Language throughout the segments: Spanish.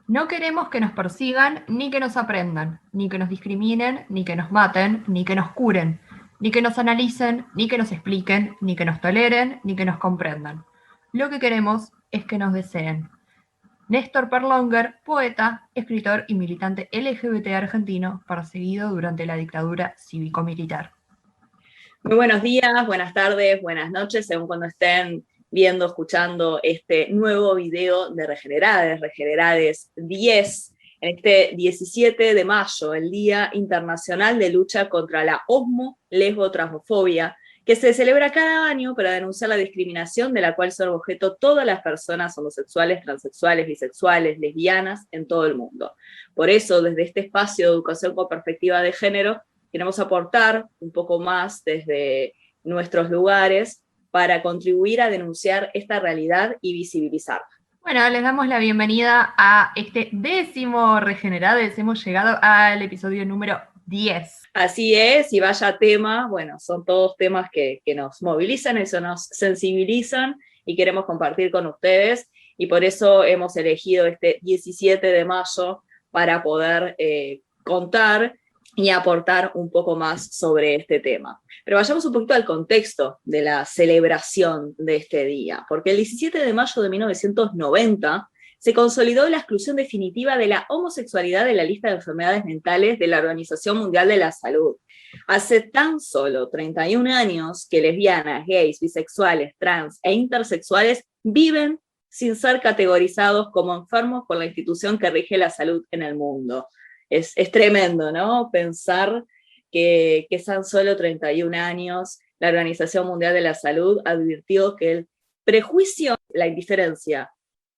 No queremos que nos persigan, ni que nos aprendan, ni que nos discriminen, ni que nos maten, ni que nos curen, ni que nos analicen, ni que nos expliquen, ni que nos toleren, ni que nos comprendan. Lo que queremos es que nos deseen. Néstor Perlonger, poeta, escritor y militante LGBT argentino, perseguido durante la dictadura cívico-militar. Muy buenos días, buenas tardes, buenas noches, según cuando estén viendo, escuchando este nuevo video de Regenerades 10, en este 17 de mayo, el Día Internacional de Lucha contra la Homo-Lesbo-Transfobia, que se celebra cada año para denunciar la discriminación de la cual son objeto todas las personas homosexuales, transexuales, bisexuales, lesbianas en todo el mundo. Por eso, desde este espacio de educación con perspectiva de género, queremos aportar un poco más desde nuestros lugares para contribuir a denunciar esta realidad y visibilizarla. Bueno, les damos la bienvenida a este 10º Regenerades. Hemos llegado al episodio número 10. Así es, y vaya tema, bueno, son todos temas que nos movilizan, eso nos sensibilizan y queremos compartir con ustedes, y por eso hemos elegido este 17 de mayo para poder contar y aportar un poco más sobre este tema. Pero vayamos un poquito al contexto de la celebración de este día, porque el 17 de mayo de 1990 se consolidó la exclusión definitiva de la homosexualidad de la lista de enfermedades mentales de la Organización Mundial de la Salud. Hace tan solo 31 años que lesbianas, gays, bisexuales, trans e intersexuales viven sin ser categorizados como enfermos por la institución que rige la salud en el mundo. Es tremendo, ¿no? Pensar que tan solo 31 años la Organización Mundial de la Salud advirtió que el prejuicio, la indiferencia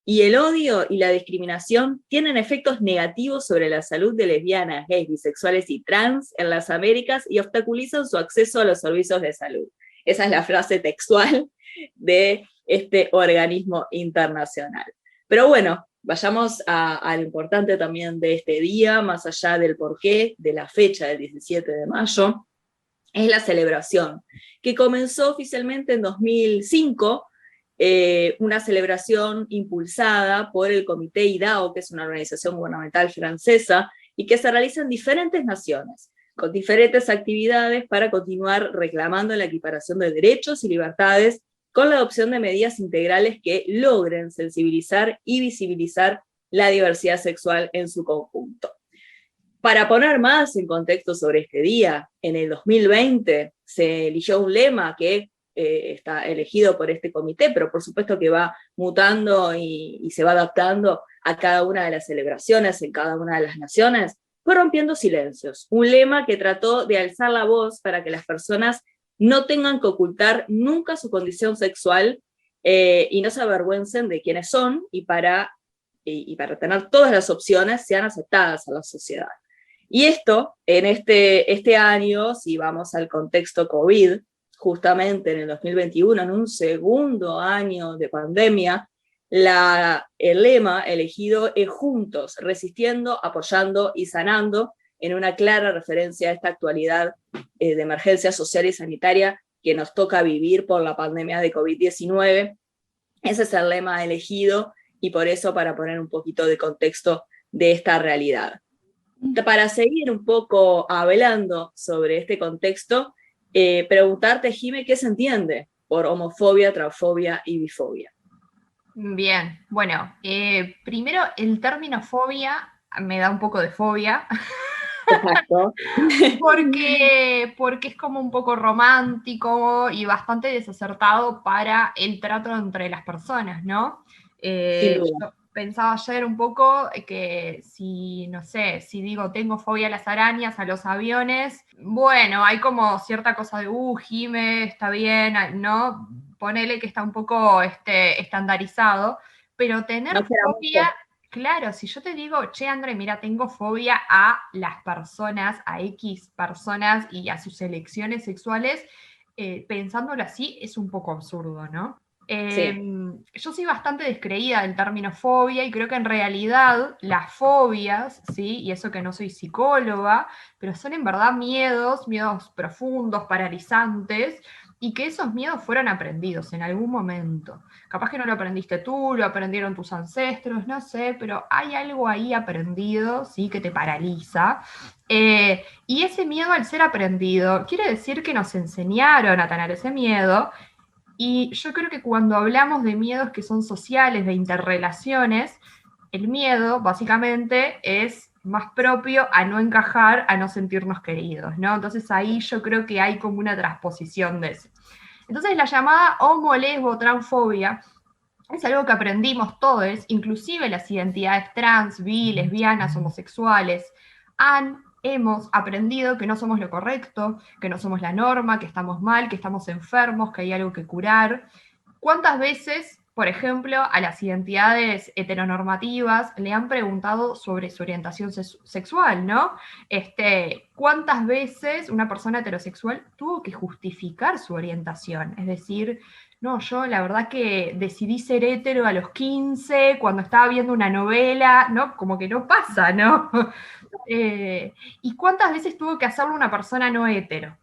y el odio y la discriminación tienen efectos negativos sobre la salud de lesbianas, gays, bisexuales y trans en las Américas y obstaculizan su acceso a los servicios de salud. Esa es la frase textual de este organismo internacional. Pero bueno, vayamos a lo importante también de este día, más allá del porqué, de la fecha del 17 de mayo, es la celebración, que comenzó oficialmente en 2005, una celebración impulsada por el Comité IDAO, que es una organización gubernamental francesa, y que se realiza en diferentes naciones, con diferentes actividades para continuar reclamando la equiparación de derechos y libertades con la adopción de medidas integrales que logren sensibilizar y visibilizar la diversidad sexual en su conjunto. Para poner más en contexto sobre este día, en el 2020 se eligió un lema que está elegido por este comité, pero por supuesto que va mutando y se va adaptando a cada una de las celebraciones en cada una de las naciones. Fue rompiendo silencios, un lema que trató de alzar la voz para que las personas no tengan que ocultar nunca su condición sexual y no se avergüencen de quiénes son, y para tener todas las opciones sean aceptadas a la sociedad. Y esto, en este año, si vamos al contexto COVID, justamente en el 2021, en un segundo año de pandemia, el lema elegido es Juntos, resistiendo, apoyando y sanando, en una clara referencia a esta actualidad de emergencia social y sanitaria que nos toca vivir por la pandemia de COVID-19. Ese es el lema elegido, y por eso, para poner un poquito de contexto de esta realidad. Para seguir un poco hablando sobre este contexto, preguntarte, Jime, ¿qué se entiende por homofobia, transfobia y bifobia? Bien, bueno, primero el término fobia me da un poco de fobia. Exacto. porque es como un poco romántico y bastante desacertado para el trato entre las personas, ¿no? Sin duda. Yo pensaba ayer un poco que si, no sé, si digo tengo fobia a las arañas, a los aviones, bueno, hay como cierta cosa de, Jime, está bien, ¿no? Ponele que está un poco estandarizado, pero tener No será fobia... mucho. Claro, si yo te digo, che, André, mira, tengo fobia a las personas, a X personas y a sus elecciones sexuales, pensándolo así, es un poco absurdo, ¿no? Sí. Yo soy bastante descreída del término fobia y creo que en realidad las fobias, ¿sí? Y eso que no soy psicóloga, pero son en verdad miedos profundos, paralizantes, y que esos miedos fueron aprendidos en algún momento. Capaz que no lo aprendiste tú, lo aprendieron tus ancestros, no sé, pero hay algo ahí aprendido, ¿sí? Que te paraliza. Y ese miedo al ser aprendido quiere decir que nos enseñaron a tener ese miedo. Y yo creo que cuando hablamos de miedos que son sociales, de interrelaciones, el miedo básicamente es más propio a no encajar, a no sentirnos queridos, ¿no? Entonces ahí yo creo que hay como una transposición de eso. Entonces la llamada homo, lesbo, transfobia es algo que aprendimos todos, inclusive las identidades trans, bi, lesbianas, homosexuales, hemos aprendido que no somos lo correcto, que no somos la norma, que estamos mal, que estamos enfermos, que hay algo que curar. ¿Cuántas veces, por ejemplo, a las identidades heteronormativas le han preguntado sobre su orientación sexual, ¿no? ¿Cuántas veces una persona heterosexual tuvo que justificar su orientación? Es decir, no, yo la verdad que decidí ser hetero a los 15, cuando estaba viendo una novela, ¿no? Como que no pasa, ¿no? ¿Y cuántas veces tuvo que hacerlo una persona no hetero?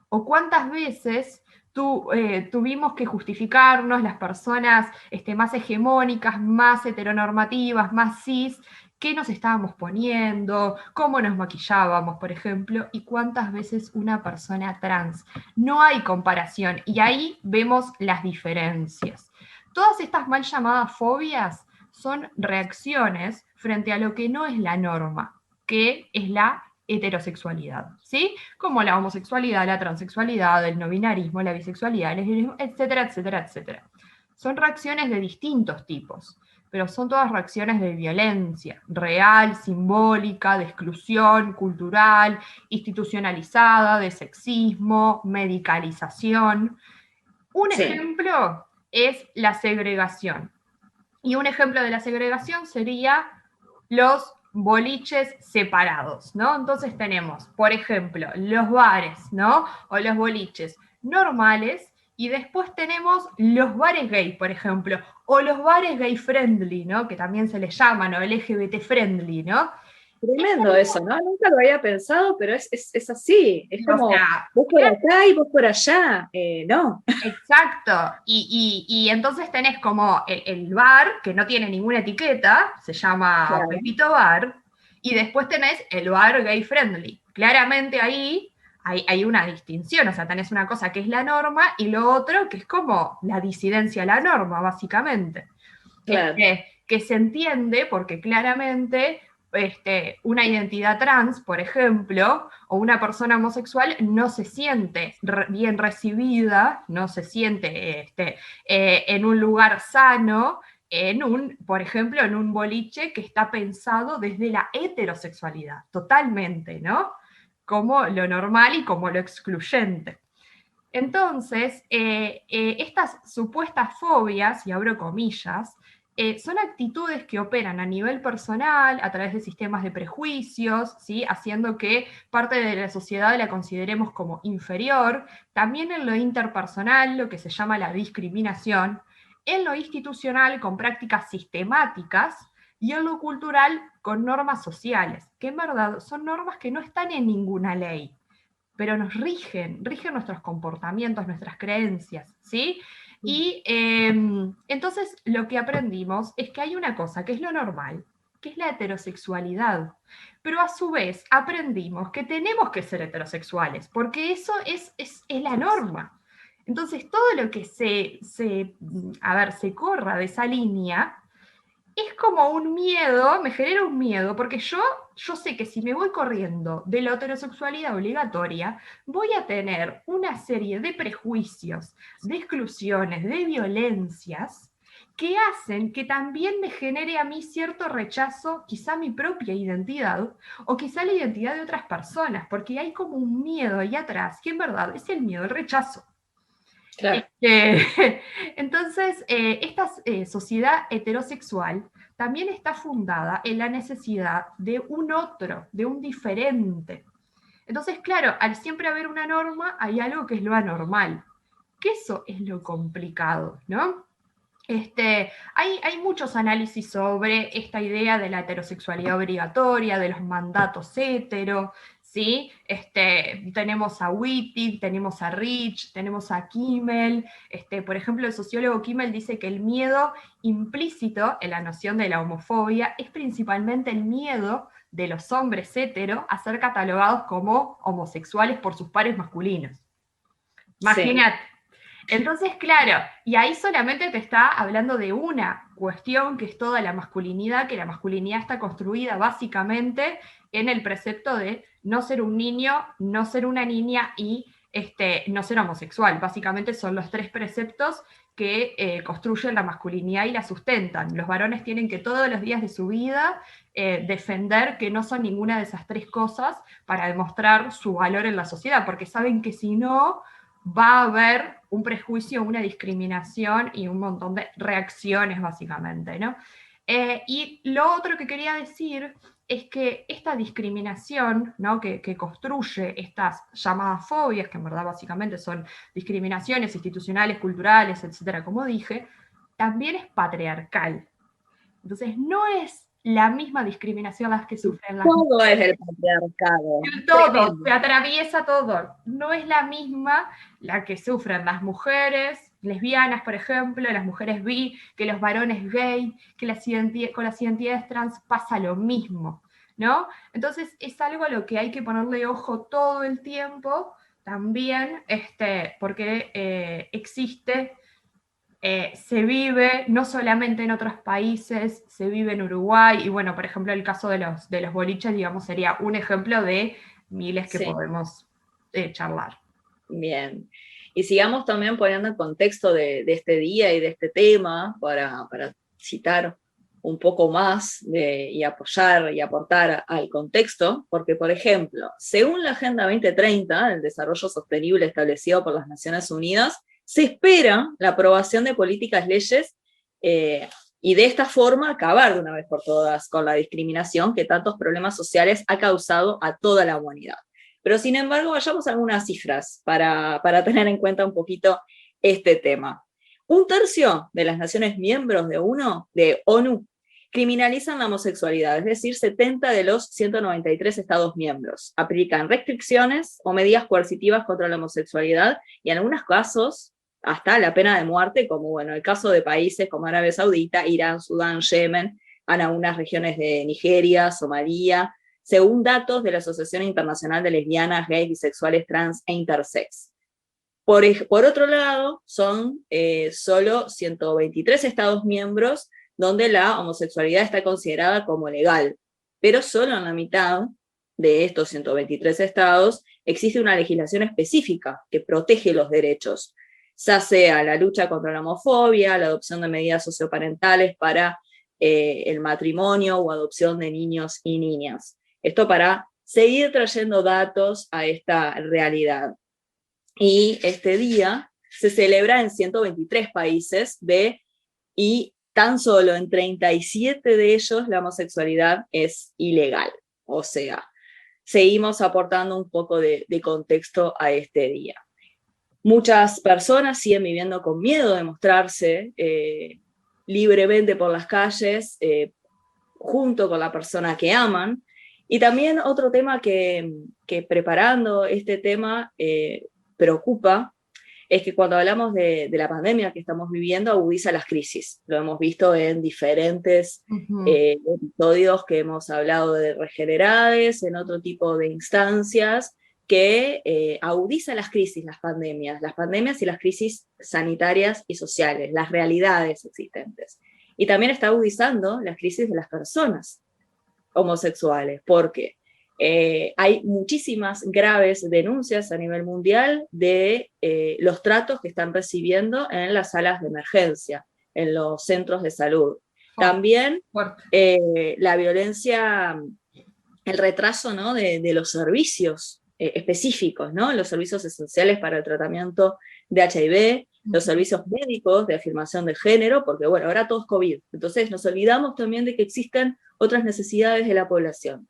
¿O cuántas veces tuvimos que justificarnos las personas más hegemónicas, más heteronormativas, más cis, qué nos estábamos poniendo, cómo nos maquillábamos, por ejemplo, y cuántas veces una persona trans? No hay comparación y ahí vemos las diferencias. Todas estas mal llamadas fobias son reacciones frente a lo que no es la norma, que es la heterosexualidad, ¿sí? Como la homosexualidad, la transexualidad, el no binarismo, la bisexualidad, el lesbianismo, etcétera, etcétera, etcétera. Son reacciones de distintos tipos, pero son todas reacciones de violencia, real, simbólica, de exclusión cultural, institucionalizada, de sexismo, medicalización. Un Sí. ejemplo es la segregación. Y un ejemplo de la segregación sería los boliches separados, ¿no? Entonces tenemos, por ejemplo, los bares, ¿no? O los boliches normales, y después tenemos los bares gay, por ejemplo, o los bares gay friendly, ¿no? Que también se les llama, ¿no? LGBT friendly, ¿no? Tremendo eso, ¿no? Nunca lo había pensado, pero es así. Es O como sea, vos por acá y vos por allá. No. exacto. Y entonces tenés como el bar, que no tiene ninguna etiqueta, se llama Claro, Pepito Bar, y después tenés el bar gay friendly. Claramente ahí hay una distinción, o sea, tenés una cosa que es la norma y lo otro que es como la disidencia a la norma, básicamente. claro. Que se entiende porque claramente una identidad trans, por ejemplo, o una persona homosexual no se siente bien recibida, no se siente en un lugar sano, por ejemplo, en un boliche que está pensado desde la heterosexualidad, totalmente, ¿no? Como lo normal y como lo excluyente. Entonces, estas supuestas fobias, y abro comillas, son actitudes que operan a nivel personal, a través de sistemas de prejuicios, ¿sí? Haciendo que parte de la sociedad la consideremos como inferior, también en lo interpersonal, lo que se llama la discriminación, en lo institucional con prácticas sistemáticas y en lo cultural con normas sociales, que en verdad son normas que no están en ninguna ley, pero nos rigen nuestros comportamientos, nuestras creencias, ¿sí? Y entonces lo que aprendimos es que hay una cosa que es lo normal, que es la heterosexualidad, pero a su vez aprendimos que tenemos que ser heterosexuales, porque eso es la norma. Entonces todo lo que se corra de esa línea es como un miedo, me genera un miedo, porque yo sé que si me voy corriendo de la heterosexualidad obligatoria, voy a tener una serie de prejuicios, de exclusiones, de violencias, que hacen que también me genere a mí cierto rechazo, quizá a mi propia identidad, o quizá la identidad de otras personas, porque hay como un miedo ahí atrás, que en verdad es el miedo al rechazo. Claro. Entonces, esta sociedad heterosexual también está fundada en la necesidad de un otro, de un diferente. Entonces, claro, al siempre haber una norma, hay algo que es lo anormal, que eso es lo complicado, ¿no? Hay muchos análisis sobre esta idea de la heterosexualidad obligatoria, de los mandatos hetero, ¿sí? Tenemos a Wittig, tenemos a Rich, tenemos a Kimmel. Por ejemplo, el sociólogo Kimmel dice que el miedo implícito en la noción de la homofobia es principalmente el miedo de los hombres hetero a ser catalogados como homosexuales por sus pares masculinos. Imagínate. Sí. Entonces, claro, y ahí solamente te está hablando de una cuestión que es toda la masculinidad, que la masculinidad está construida básicamente en el precepto de no ser un niño, no ser una niña y no ser homosexual. Básicamente son los tres preceptos que construyen la masculinidad y la sustentan. Los varones tienen que todos los días de su vida defender que no son ninguna de esas tres cosas para demostrar su valor en la sociedad, porque saben que si no, va a haber un prejuicio, una discriminación y un montón de reacciones, básicamente, ¿no? Y lo otro que quería decir es que esta discriminación, ¿no? que construye estas llamadas fobias, que en verdad básicamente son discriminaciones institucionales, culturales, etcétera, como dije, también es patriarcal. Entonces, no es la misma discriminación las que sufren las mujeres. Todo es el patriarcado. Todo, se atraviesa todo. No es la misma la que sufren las mujeres lesbianas, por ejemplo, las mujeres bi, que los varones gay, que con las identidades trans pasa lo mismo, ¿no? Entonces es algo a lo que hay que ponerle ojo todo el tiempo, también, porque existe... se vive no solamente en otros países, se vive en Uruguay, y bueno, por ejemplo, el caso de los boliches, digamos, sería un ejemplo de miles que podemos charlar. Bien. Y sigamos también poniendo el contexto de este día y de este tema para citar un poco más y apoyar y aportar al contexto, porque, por ejemplo, según la Agenda 2030, el desarrollo sostenible establecido por las Naciones Unidas, se espera la aprobación de políticas, leyes, y de esta forma acabar de una vez por todas con la discriminación que tantos problemas sociales ha causado a toda la humanidad. Pero sin embargo, vayamos a algunas cifras para tener en cuenta un poquito este tema. 1/3 de las naciones miembros de ONU criminalizan la homosexualidad, es decir, 70 de los 193 Estados miembros. Aplican restricciones o medidas coercitivas contra la homosexualidad y en algunos casos hasta la pena de muerte, como bueno, el caso de países como Arabia Saudita, Irán, Sudán, Yemen, en algunas regiones de Nigeria, Somalia, según datos de la Asociación Internacional de Lesbianas, Gays, Bisexuales, Trans e Intersex. Por otro lado, son solo 123 Estados miembros donde la homosexualidad está considerada como legal, pero solo en la mitad de estos 123 estados existe una legislación específica que protege los derechos, ya sea la lucha contra la homofobia, la adopción de medidas socioparentales para el matrimonio o adopción de niños y niñas. Esto para seguir trayendo datos a esta realidad. Y este día se celebra en 123 países y tan solo en 37 de ellos la homosexualidad es ilegal. O sea, seguimos aportando un poco de contexto a este día. Muchas personas siguen viviendo con miedo de mostrarse libremente por las calles, junto con la persona que aman. Y también otro tema que preparando este tema preocupa, es que cuando hablamos de la pandemia que estamos viviendo, agudiza las crisis. Lo hemos visto en diferentes episodios que hemos hablado de regenerades, en otro tipo de instancias, que agudiza las crisis, las pandemias y las crisis sanitarias y sociales, las realidades existentes. Y también está agudizando las crisis de las personas homosexuales, porque hay muchísimas graves denuncias a nivel mundial de los tratos que están recibiendo en las salas de emergencia, en los centros de salud. También la violencia, el retraso, ¿no?, de los servicios específicos, ¿no?, los servicios esenciales para el tratamiento de HIV, los servicios médicos de afirmación de género, porque bueno, ahora todo es COVID, entonces nos olvidamos también de que existen otras necesidades de la población.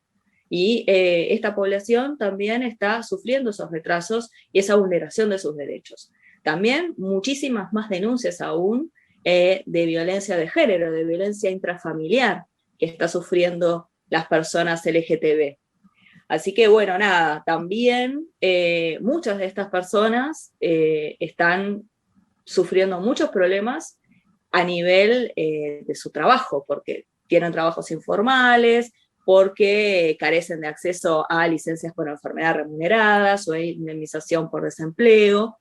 Y esta población también está sufriendo esos retrasos y esa vulneración de sus derechos. También muchísimas más denuncias aún de violencia de género, de violencia intrafamiliar que está sufriendo las personas LGTB. Así que bueno, nada, también muchas de estas personas están sufriendo muchos problemas a nivel de su trabajo, porque tienen trabajos informales, porque carecen de acceso a licencias por enfermedad remuneradas o a indemnización por desempleo.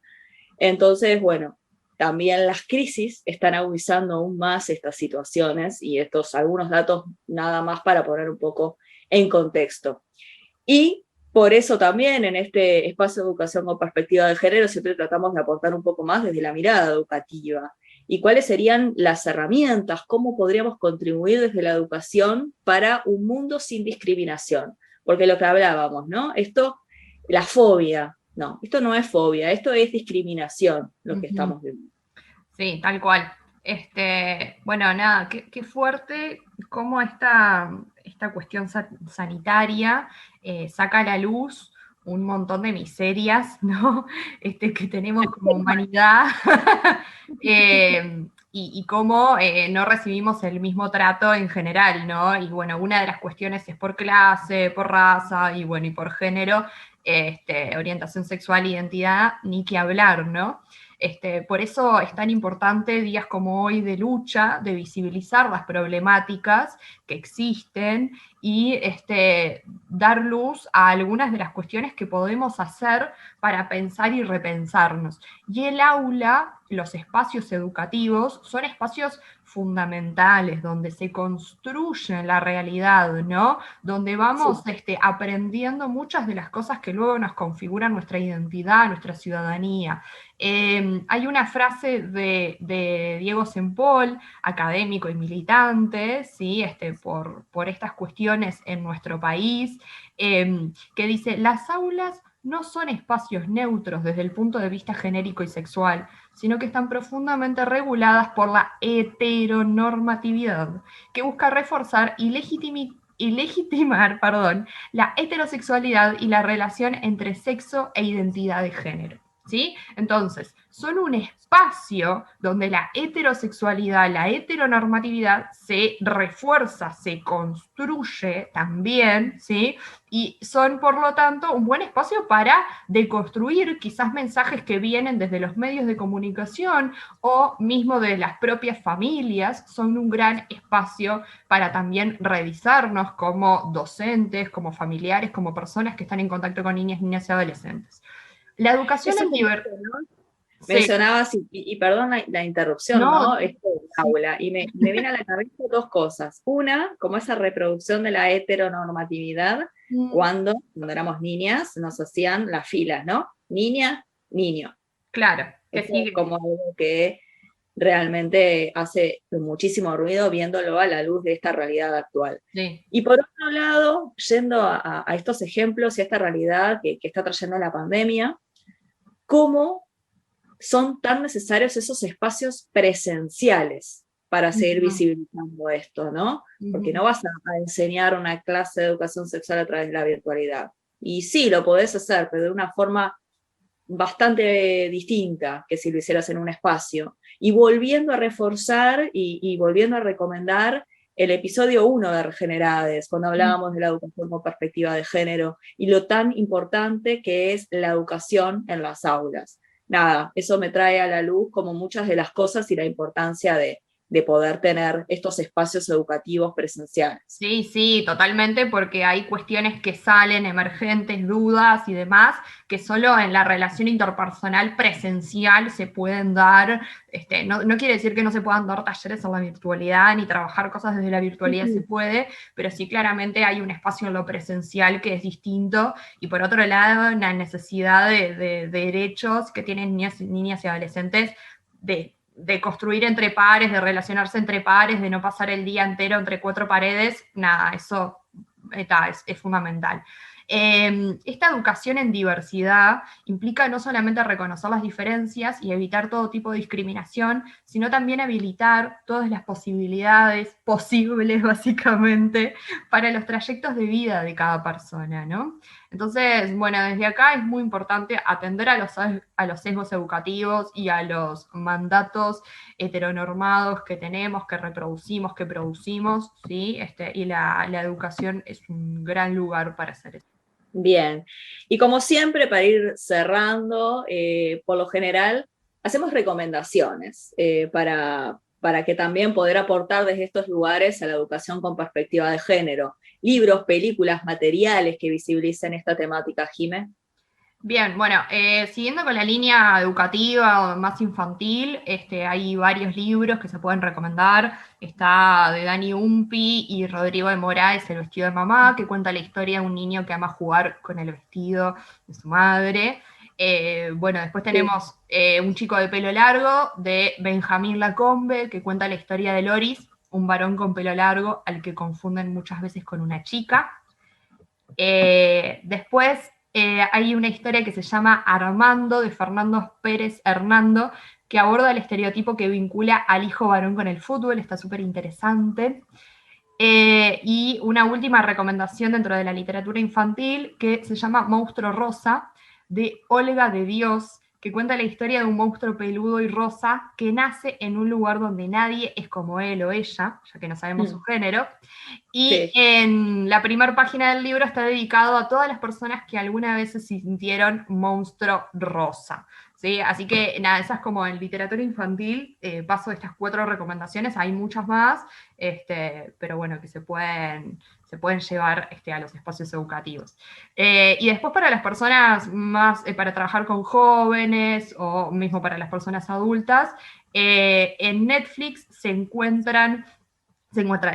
Entonces, bueno, también las crisis están agudizando aún más estas situaciones y estos algunos datos nada más para poner un poco en contexto. Y por eso también en este espacio de educación con perspectiva de género siempre tratamos de aportar un poco más desde la mirada educativa. ¿Y cuáles serían las herramientas? ¿Cómo podríamos contribuir desde la educación para un mundo sin discriminación? Porque lo que hablábamos, ¿no? Esto, la fobia, no, esto no es fobia, esto es discriminación, lo que estamos viendo. Sí, tal cual. Bueno, nada, qué fuerte cómo esta cuestión sanitaria saca a la luz un montón de miserias, ¿no? Que tenemos como humanidad, y cómo no recibimos el mismo trato en general, ¿no? Y bueno, una de las cuestiones es por clase, por raza, y bueno, y por género, orientación sexual, identidad, ni que hablar, ¿no? Por eso es tan importante días como hoy de lucha, de visibilizar las problemáticas que existen y dar luz a algunas de las cuestiones que podemos hacer para pensar y repensarnos. Y el aula, los espacios educativos, son espacios fundamentales, donde se construye la realidad, ¿no? Donde vamos aprendiendo muchas de las cosas que luego nos configuran nuestra identidad, nuestra ciudadanía. Hay una frase de Diego Sempol, académico y militante, ¿sí? Por estas cuestiones en nuestro país, que dice: las aulas no son espacios neutros desde el punto de vista genérico y sexual, sino que están profundamente reguladas por la heteronormatividad, que busca reforzar y legitimar, la heterosexualidad y la relación entre sexo e identidad de género. ¿Sí? Entonces, son un espacio donde la heterosexualidad, la heteronormatividad se refuerza, se construye también, ¿sí? Y son, por lo tanto, un buen espacio para deconstruir quizás mensajes que vienen desde los medios de comunicación o mismo de las propias familias. Son un gran espacio para también revisarnos como docentes, como familiares, como personas que están en contacto con niñas, niñas y adolescentes. La educación Eso en es un diversidad. poco, ¿no? Sí. Mencionabas, y perdón la interrupción, No, ¿no? Esto del sí. aula, y me viene a la cabeza dos cosas. Una, como esa reproducción de la heteronormatividad, cuando éramos niñas nos hacían las filas, ¿no? Niña, niño. Claro, que Eso es sigue. como algo que realmente hace muchísimo ruido viéndolo a la luz de esta realidad actual. Sí. Y por otro lado, yendo a estos ejemplos y a esta realidad que está trayendo la pandemia, ¿cómo son tan necesarios esos espacios presenciales para seguir visibilizando esto, ¿no? Porque no vas a enseñar una clase de educación sexual a través de la virtualidad. Y sí, lo podés hacer, pero de una forma bastante distinta que si lo hicieras en un espacio. Y volviendo a reforzar y volviendo a recomendar el episodio 1 de Regenerades, cuando hablábamos de la educación con perspectiva de género y lo tan importante que es la educación en las aulas. Nada, eso me trae a la luz como muchas de las cosas y la importancia de poder tener estos espacios educativos presenciales. Sí, sí, totalmente, porque hay cuestiones que salen, emergentes, dudas y demás, que solo en la relación interpersonal presencial se pueden dar. No quiere decir que no se puedan dar talleres en la virtualidad, ni trabajar cosas desde la virtualidad se puede, pero sí claramente hay un espacio en lo presencial que es distinto, y por otro lado, la necesidad de derechos que tienen niñas y adolescentes de construir entre pares, de relacionarse entre pares, de no pasar el día entero entre cuatro paredes, nada, eso es fundamental. Esta educación en diversidad implica no solamente reconocer las diferencias y evitar todo tipo de discriminación, sino también habilitar todas las posibilidades posibles, básicamente, para los trayectos de vida de cada persona, ¿no? Entonces, bueno, desde acá es muy importante atender a los sesgos educativos y a los mandatos heteronormados que tenemos, que reproducimos, que producimos, ¿sí? Y la educación es un gran lugar para hacer eso. Bien. Y como siempre, para ir cerrando, por lo general, hacemos recomendaciones para que también poder aportar desde estos lugares a la educación con perspectiva de género. Libros, películas, materiales que visibilicen esta temática, Jimé. Bien, bueno, siguiendo con la línea educativa o más infantil, hay varios libros que se pueden recomendar. Está de Dani Umpi y Rodrigo de Moraes, El vestido de mamá, que cuenta la historia de un niño que ama jugar con el vestido de su madre. Bueno, después tenemos Un chico de pelo largo, de Benjamín Lacombe, que cuenta la historia de Loris, un varón con pelo largo al que confunden muchas veces con una chica. Después hay una historia que se llama Armando, de Fernando Pérez Hernando, que aborda el estereotipo que vincula al hijo varón con el fútbol, está súper interesante. Y una última recomendación dentro de la literatura infantil que se llama Monstruo Rosa, de Olga de Dios, que cuenta la historia de un monstruo peludo y rosa que nace en un lugar donde nadie es como él o ella, ya que no sabemos su género. Y Sí. en la primera página del libro está dedicado a todas las personas que alguna vez se sintieron monstruo rosa. ¿Sí? Así que nada, esas como en literatura infantil, paso de estas 4 recomendaciones, hay muchas más, pero bueno, que se pueden llevar a los espacios educativos. Y después para las personas más, para trabajar con jóvenes o mismo para las personas adultas, en Netflix se encuentra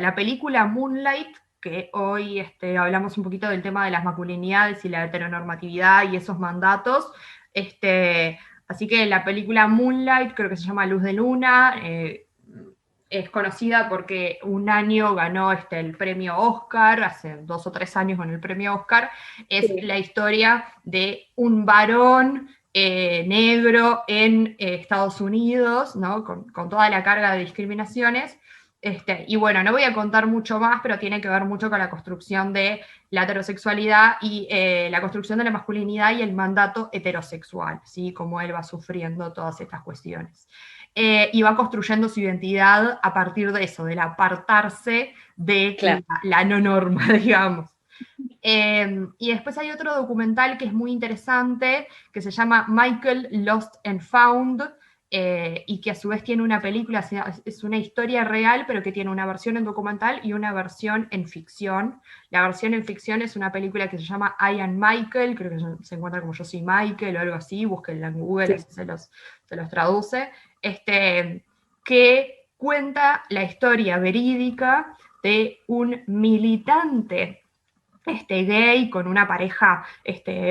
la película Moonlight, que hoy hablamos un poquito del tema de las masculinidades y la heteronormatividad y esos mandatos. Así que la película Moonlight, creo que se llama Luz de Luna, es conocida porque un año ganó el premio Oscar, hace 2 o 3 años con el premio Oscar. Es Sí. la historia de un varón negro en Estados Unidos, ¿no? Con toda la carga de discriminaciones. Y bueno, no voy a contar mucho más, pero tiene que ver mucho con la construcción de la heterosexualidad y la construcción de la masculinidad y el mandato heterosexual, ¿sí? Cómo él va sufriendo todas estas cuestiones. Y va construyendo su identidad a partir de eso, del apartarse de Claro. la no norma, digamos. Y después hay otro documental que es muy interesante, que se llama Michael Lost and Found, y que a su vez tiene una película, es una historia real, pero que tiene una versión en documental y una versión en ficción. La versión en ficción es una película que se llama I Am Michael, creo que se encuentra como Yo soy Michael o algo así, búsquenla en Google, Sí. así se los traduce, que cuenta la historia verídica de un militante gay con una pareja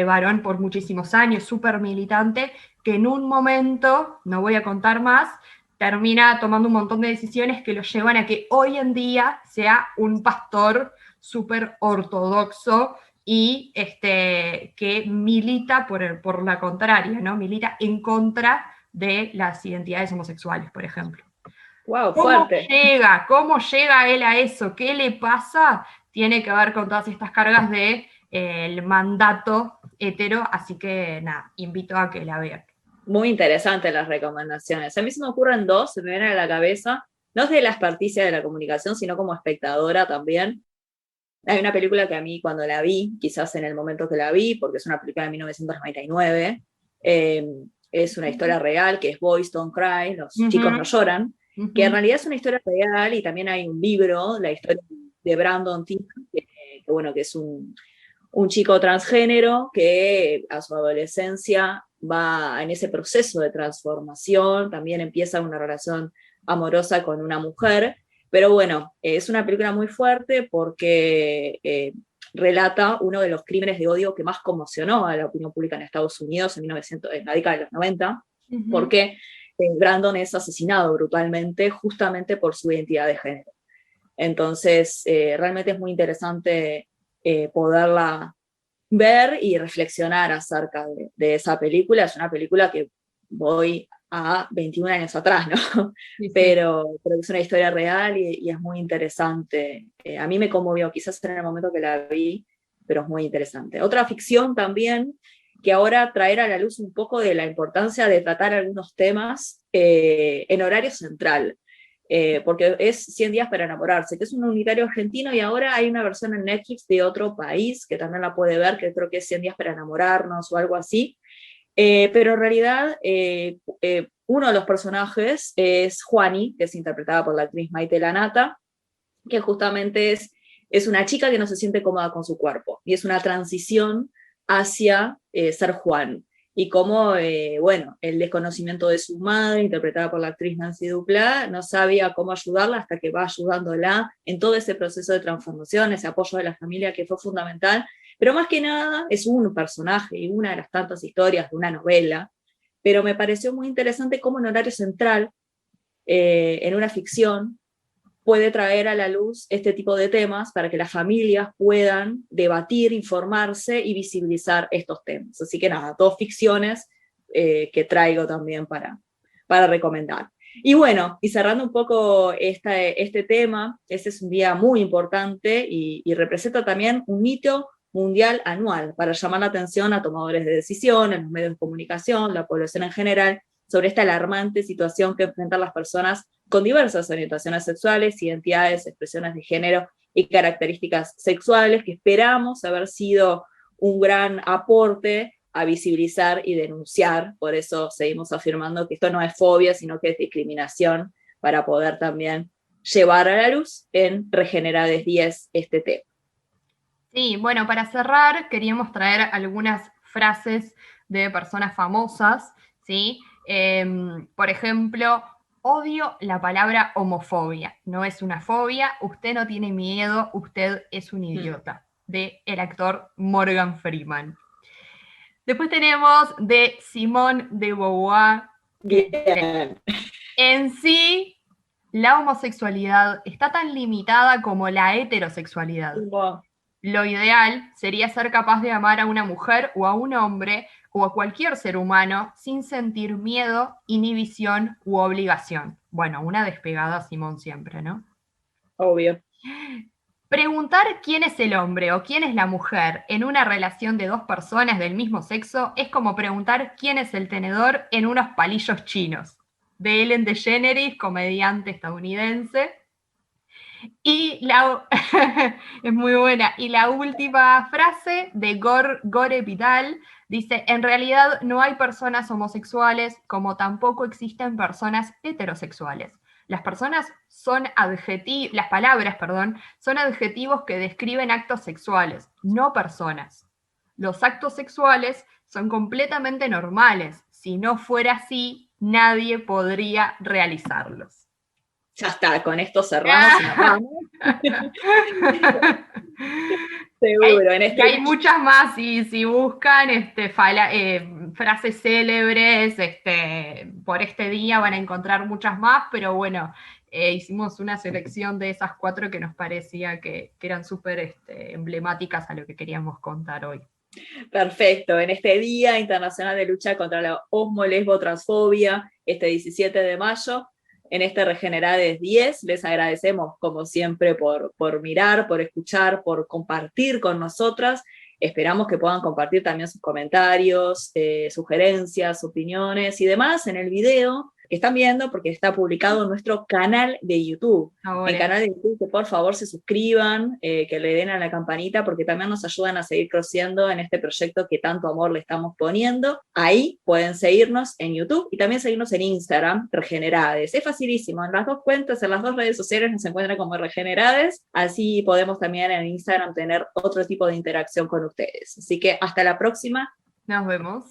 varón por muchísimos años, súper militante, que en un momento, no voy a contar más, termina tomando un montón de decisiones que lo llevan a que hoy en día sea un pastor súper ortodoxo y que milita por la contraria, ¿no? Milita en contra de las identidades homosexuales, por ejemplo. Wow, fuerte. ¿Cómo llega él a eso? ¿Qué le pasa? Tiene que ver con todas estas cargas de el mandato hetero, así que nada, invito a que la vean. Muy interesantes las recomendaciones. A mí se me ocurren dos, se me vienen a la cabeza, no es de la experticia de la comunicación, sino como espectadora también. Hay una película que a mí cuando la vi, quizás en el momento que la vi, porque es una película de 1999, es una historia real, que es Boys Don't Cry, los chicos no lloran, que en realidad es una historia real y también hay un libro, la historia de Brandon T, bueno, que es un chico transgénero que a su adolescencia va en ese proceso de transformación, también empieza una relación amorosa con una mujer, pero bueno, es una película muy fuerte porque relata uno de los crímenes de odio que más conmocionó a la opinión pública en Estados Unidos en la década de los 90, porque Brandon es asesinado brutalmente justamente por su identidad de género. Entonces, realmente es muy interesante poderla ver y reflexionar acerca de esa película. Es una película que voy a 21 años atrás, ¿no? Sí, sí. Pero es una historia real y es muy interesante. A mí me conmovió, quizás en el momento que la vi, pero es muy interesante. Otra ficción también, que ahora traer a la luz un poco de la importancia de tratar algunos temas en horario central. porque es 100 días para enamorarse, que es un unitario argentino, y ahora hay una versión en Netflix de otro país, que también la puede ver, que creo que es 100 días para enamorarnos o algo así. Pero en realidad uno de los personajes es Juani, que es interpretada por la actriz Maite Lanata, que justamente es una chica que no se siente cómoda con su cuerpo, y es una transición hacia ser Juan. Y cómo, bueno, el desconocimiento de su madre, interpretada por la actriz Nancy Duplá, no sabía cómo ayudarla hasta que va ayudándola en todo ese proceso de transformación, ese apoyo de la familia que fue fundamental, pero más que nada es un personaje y una de las tantas historias de una novela, pero me pareció muy interesante cómo en horario central, en una ficción, puede traer a la luz este tipo de temas para que las familias puedan debatir, informarse y visibilizar estos temas. Así que nada, dos ficciones que traigo también para recomendar. Y bueno, y cerrando un poco este tema, este es un día muy importante y representa también un hito mundial anual para llamar la atención a tomadores de decisión, en los medios de comunicación, la población en general, sobre esta alarmante situación que enfrentan las personas con diversas orientaciones sexuales, identidades, expresiones de género y características sexuales, que esperamos haber sido un gran aporte a visibilizar y denunciar. Por eso seguimos afirmando que esto no es fobia, sino que es discriminación, para poder también llevar a la luz en Regenerades 10 este tema. Sí, bueno, para cerrar queríamos traer algunas frases de personas famosas, ¿sí? Por ejemplo, odio la palabra homofobia. No es una fobia, usted no tiene miedo, usted es un idiota. De el actor Morgan Freeman. Después tenemos de Simone de Beauvoir. Bien. En sí, la homosexualidad está tan limitada como la heterosexualidad. Wow. Lo ideal sería ser capaz de amar a una mujer o a un hombre o a cualquier ser humano sin sentir miedo, inhibición u obligación. Bueno, una despegada Simón siempre, ¿no? Obvio. Preguntar quién es el hombre o quién es la mujer en una relación de dos personas del mismo sexo es como preguntar quién es el tenedor en unos palillos chinos. De Ellen DeGeneres, comediante estadounidense. Y es muy buena. Y la última frase de Gore Vidal dice: en realidad no hay personas homosexuales como tampoco existen personas heterosexuales. Las palabras, son adjetivos que describen actos sexuales, no personas. Los actos sexuales son completamente normales. Si no fuera así, nadie podría realizarlos. Ya está, con esto cerramos y nos vamos. Seguro. Hay muchas más, si buscan frases célebres por este día van a encontrar muchas más, pero bueno, hicimos una selección de esas 4 que nos parecía que eran súper emblemáticas a lo que queríamos contar hoy. Perfecto, en este Día Internacional de Lucha contra la Homo-Lesbo-Transfobia, este 17 de mayo, en este Regenerades 10, les agradecemos como siempre por mirar, por escuchar, por compartir con nosotras. Esperamos que puedan compartir también sus comentarios, sugerencias, opiniones y demás en el video que están viendo, porque está publicado en nuestro canal de YouTube. Ahora. El canal de YouTube, que por favor se suscriban, que le den a la campanita, porque también nos ayudan a seguir creciendo en este proyecto que tanto amor le estamos poniendo. Ahí pueden seguirnos en YouTube y también seguirnos en Instagram, Regenerades. Es facilísimo, en las 2 cuentas, en las 2 redes sociales nos encuentran como Regenerades, así podemos también en Instagram tener otro tipo de interacción con ustedes. Así que hasta la próxima. Nos vemos.